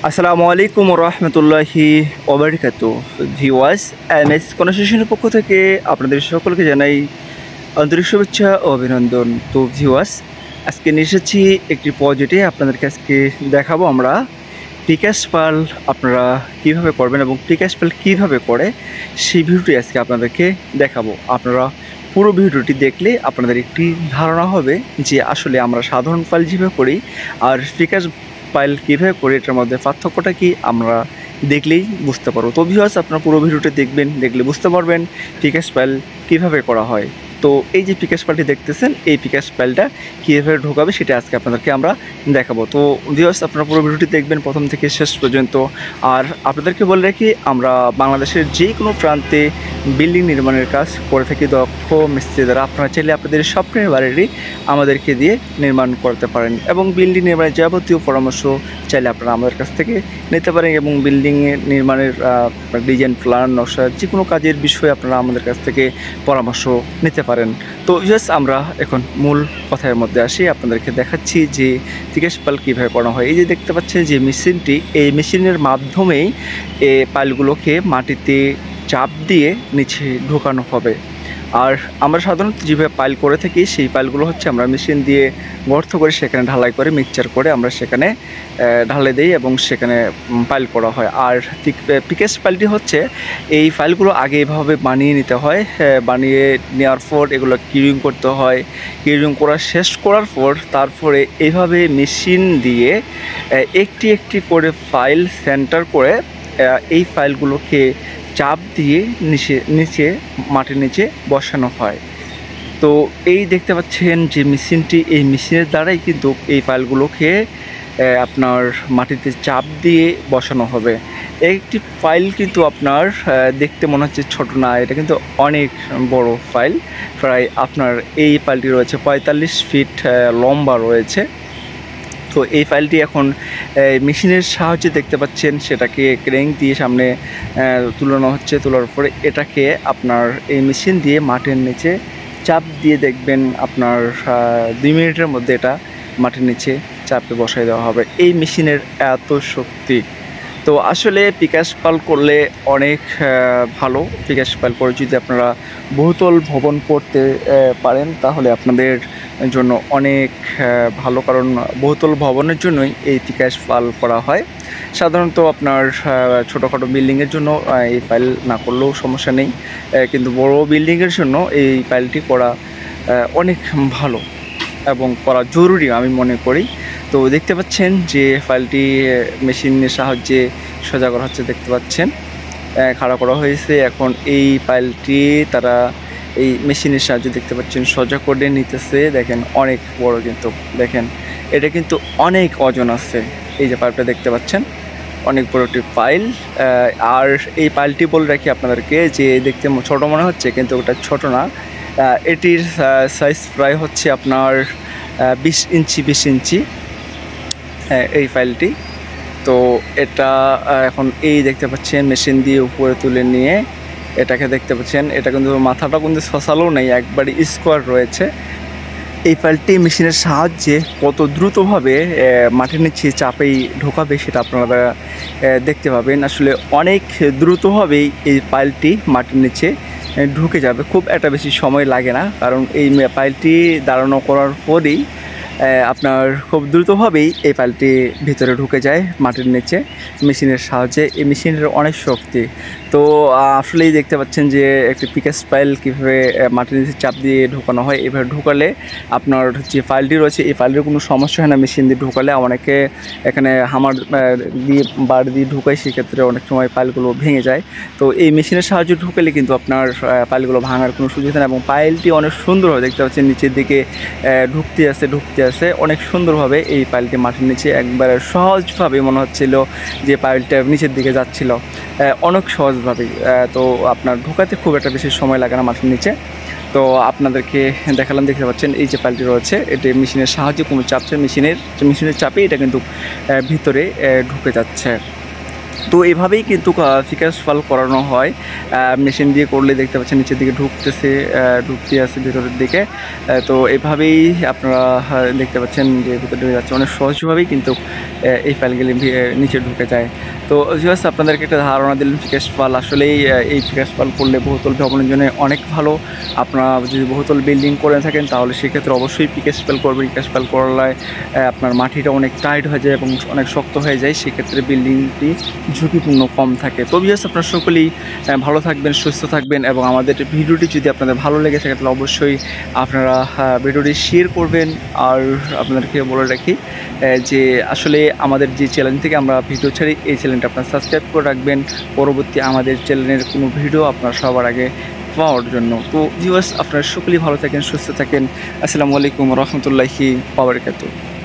আসসালামু আলাইকুম রহমতুল্লাহি ওবারাকাতু। ভিওয়ার্স, এমএস কনভারসেশনের পক্ষ থেকে আপনাদের সকলকে জানাই আন্তরিক শুভেচ্ছা ও অভিনন্দন। তো ভিওয়ার্স, আজকে নিয়ে এসেছি একটি প্রজেক্টে আপনাদেরকে আজকে দেখাবো আমরা পিকাস পাল আপনারা কীভাবে করবেন এবং পিকাস পাল কীভাবে করে সেই ভিডিওটি আজকে আপনাদেরকে দেখাবো। আপনারা পুরো ভিডিওটি দেখলে আপনাদের একটি ধারণা হবে যে আসলে আমরা সাধারণ পাল যেভাবে করি আর পিকাস পাইল কীভাবে করে এটার মধ্যে পার্থক্যটা কি আমরা দেখলেই বুঝতে পারবো। তো ভিউয়ার্স, আপনারা পুরো ভিডিওটি দেখবেন, দেখলে বুঝতে পারবেন পিকাস পাইল কীভাবে করা হয়। তো এই যে পিকাস পাইলটি দেখতেছেন, এই পিকাস পাইলটা কীভাবে ঢোকাবে সেটা আজকে আপনাদেরকে আমরা দেখাবো। তো ভিউয়ার্স, আপনারা পুরো ভিডিওটি দেখবেন প্রথম থেকে শেষ পর্যন্ত। আর আপনাদেরকে বলে রাখি, আমরা বাংলাদেশের যে কোনো প্রান্তে বিল্ডিং নির্মাণের কাজ করে থাকি দক্ষ মিস্ত্রি দ্বারা। আপনারা চাইলে আপনাদের স্বপ্নের বাড়িটি আমাদেরকে দিয়ে নির্মাণ করতে পারেন এবং বিল্ডিং নির্মাণের যাবতীয় পরামর্শ চাইলে আপনারা আমাদের কাছ থেকে নিতে পারেন এবং বিল্ডিংয়ের নির্মাণের ডিজাইন, প্ল্যান, নকশা যে কোনো কাজের বিষয়ে আপনারা আমাদের কাছ থেকে পরামর্শ নিতে পারেন। তো জাস্ট আমরা এখন মূল কথার মধ্যে আসি, আপনাদেরকে দেখাচ্ছি যে পিকাস পাল কীভাবে করা হয়। এই যে দেখতে পাচ্ছেন যে মেশিনটি, এই মেশিনের মাধ্যমেই এই পাইলগুলোকে মাটিতে চাপ দিয়ে নিচে ঢোকানো হবে। আর আমরা সাধারণত যেভাবে পাইল করে থাকি সেই পাইলগুলো হচ্ছে আমরা মেশিন দিয়ে গর্ত করে সেখানে ঢালাই করে মিক্সচার করে আমরা সেখানে ঢালাই দিই এবং সেখানে পাইল করা হয়। আর পিকাস পাইলটি হচ্ছে এই ফাইলগুলো আগে এভাবে বানিয়ে নিতে হয়। বানিয়ে নেওয়ার পর এগুলো কিউরিং করতে হয়। কিউরিং করা শেষ করার পর তারপরে এইভাবে মেশিন দিয়ে একটি একটি করে ফাইল সেন্টার করে এই ফাইলগুলোকে চাপ দিয়ে নিচে মাটির নিচে বসানো হয়। তো এই দেখতে পাচ্ছেন যে মেশিনটি, এই মেশিনের দ্বারাই কিন্তু এই ফাইলগুলোকে আপনার মাটিতে চাপ দিয়ে বসানো হবে। একটি ফাইল কিন্তু আপনার দেখতে মনে হচ্ছে ছোট না, এটা কিন্তু অনেক বড় ফাইল। প্রায় আপনার এই ফাইলটি রয়েছে 45 ফিট লম্বা রয়েছে। তো এই ফাইলটি এখন মেশিনের সাহায্যে দেখতে পাচ্ছেন সেটাকে ক্রেন দিয়ে সামনে তুলানো হচ্ছে। তোলার পরে এটাকে আপনার এই মেশিন দিয়ে মাটির নিচে চাপ দিয়ে দেখবেন আপনার 2 মিনিটের মধ্যে এটা মাটির নিচে চাপে বসাই দেওয়া হবে। এই মেশিনের এত শক্তি। তো আসলে পিকাস পাল করলে অনেক ভালো। পিকাস পাল করে যদি আপনারা বহুতল ভবন করতে পারেন তাহলে আপনাদের জন্য অনেক ভালো, কারণ বহুতল ভবনের জন্যই এই পিকাস পাল করা হয়। সাধারণত আপনার ছোটোখাটো বিল্ডিংয়ের জন্য এই পাইল না করলেও সমস্যা নেই, কিন্তু বড় বিল্ডিংয়ের জন্য এই পাইলটি করা অনেক ভালো এবং করা জরুরি আমি মনে করি। তো দেখতে পাচ্ছেন যে ফাইলটি মেশিনের সাহায্যে সোজা করা হচ্ছে, দেখতে পাচ্ছেন খাড়া করা হয়েছে। এখন এই ফাইলটি তারা এই মেশিনের সাহায্যে দেখতে পাচ্ছেন সোজা করে নিতেছে। দেখেন অনেক বড়, কিন্তু দেখেন এটা কিন্তু অনেক ওজন আছে। এই যে পাইপটা দেখতে পাচ্ছেন অনেক বড় একটি পাইল। আর এই পাইলটি বলে রাখি আপনাদেরকে যে দেখতে ছোট মনে হচ্ছে কিন্তু ওটা ছোট না। এটির সাইজ প্রায় হচ্ছে আপনার 20 ইঞ্চি এই ফাইলটি। তো এটা এখন এই দেখতে পাচ্ছেন মেশিন দিয়ে উপরে তুলে নিয়ে এটাকে দেখতে পাচ্ছেন, এটা কিন্তু মাথাটা কিন্তু ছসালও নেই, একবারে স্কোয়ার রয়েছে। এই ফাইলটি মেশিনের সাহায্যে কত দ্রুতভাবে মাটির নিচে চাপেই ঢোকাবে সেটা আপনারা দেখতে পাবেন। আসলে অনেক দ্রুতভাবেই এই পাইলটি মাটির নিচে ঢুকে যাবে, খুব একটা বেশি সময় লাগে না, কারণ এই পাইলটি দাঁড়ানো করার পরেই আপনার খুব দ্রুতভাবেই এই পাইলটি ভিতরে ঢুকে যায় মাটির নিচে মেশিনের সাহায্যে। এই মেশিনের অনেক শক্তি। তো আসলেই দেখতে পাচ্ছেন যে একটি পিকাস পাইল কীভাবে মাটির নিচে চাপ দিয়ে ঢোকানো হয়। এভাবে ঢোকালে আপনার যে ফাইলটি রয়েছে এই ফাইলটির কোনো সমস্যা হয় না। মেশিন দিয়ে ঢোকালে অনেকে এখানে হামার দিয়ে বাড়ি দিয়ে ঢুকায়, সেক্ষেত্রে অনেক সময় পাইলগুলো ভেঙে যায়। তো এই মেশিনের সাহায্যে ঢুকালে কিন্তু আপনার পাইলগুলো ভাঙার কোনো সুযোগ নেই এবং পাইলটি অনেক সুন্দরভাবে দেখতে পাচ্ছেন নিচের দিকে ঢুকতে আসে অনেক সুন্দরভাবে। এই পাইলটি মাটির নিচে একবারে সহজভাবে মনে হচ্ছিল যে পাইলটা নিচের দিকে যাচ্ছিল, অনেক সহজভাবে। তো আপনার ঢোকাতে খুব একটা বেশি সময় লাগে না মাটির নিচে। তো আপনাদেরকে দেখালাম, দেখতে পাচ্ছেন এই যে পাইলটি রয়েছে এটি মেশিনের সাহায্যে কোনো চাপছে, মেশিনের চাপে এটা কিন্তু ভিতরে ঢুকে যাচ্ছে। তো এভাবেই কিন্তু পিকাস পাল করানো হয়। মেশিন দিয়ে করলে দেখতে পাচ্ছেন নিচের দিকে ঢুকতে আছে ভিতরের দিকে। তো এভাবেই আপনারা দেখতে পাচ্ছেন যে ভিতরে ঢুকে যাচ্ছে, অনেক সহজভাবেই কিন্তু এই ফাইলগুলি নিচে ঢুকে যায়। তো ভিউয়ার্স, আপনাদেরকে একটা ধারণা দিলাম ফিকাস পাল আসলেই এই ফিকাস পাল করলে বহুতল ভবনের জন্য অনেক ভালো। আপনারা যদি বহুতল বিল্ডিং করে থাকেন তাহলে সেক্ষেত্রে অবশ্যই পিকাস পাল করবেন। পিকাস পাল করলে আপনার মাটিটা অনেক টাইট হয়ে যায় এবং অনেক শক্ত হয়ে যায়, সেক্ষেত্রে বিল্ডিংটি ঝুঁকিপূর্ণ কম থাকে। তো ভিউয়ার্স, আপনারা সকলেই ভালো থাকবেন, সুস্থ থাকবেন এবং আমাদের ভিডিওটি যদি আপনাদের ভালো লেগে থাকে তাহলে অবশ্যই আপনারা ভিডিওটি শেয়ার করবেন। আর আপনাদেরকে বলে রাখি যে আসলে আমাদের যে চ্যানেল থেকে আমরা ভিডিও ছাড়ি এই চ্যানেলটা আপনারা সাবস্ক্রাইব করে রাখবেন পরবর্তী আমাদের চ্যানেলের কোনো ভিডিও আপনারা সবার আগে পাওয়ার জন্য। তো ভিউয়ার্স, আপনারা সকলেই ভালো থাকেন, সুস্থ থাকেন। আসসালামু আলাইকুম রহমতুল্লাহি ওয়া বারাকাতুহু।